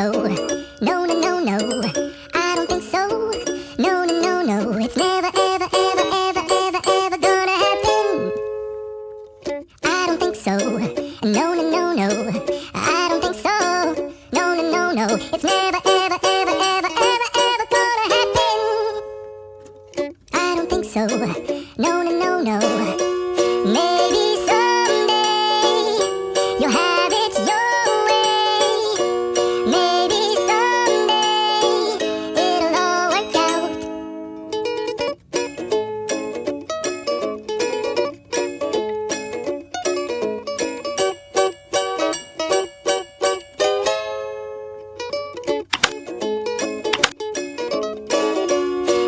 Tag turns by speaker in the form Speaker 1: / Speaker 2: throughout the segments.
Speaker 1: so. No, no, no, no. I don't think so. No, no, no, no. It's never, ever, ever, ever, ever, ever gonna happen. I don't think so. No, no, no, no. I don't think so. No, no, no, no. It's never, ever, ever, ever, ever, ever gonna happen. I don't think so. No, no, no, no. Maybe someday you'll have it your way. Maybe someday it'll all work out.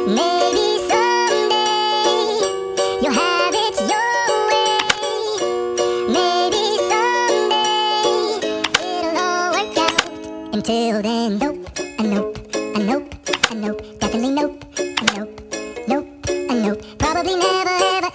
Speaker 1: Maybe someday you'll have it your way. Maybe someday it'll all work out. Until then, nope, a nope, a nope, a nope, definitely nope, a nope, nope, a nope. Probably never, ever,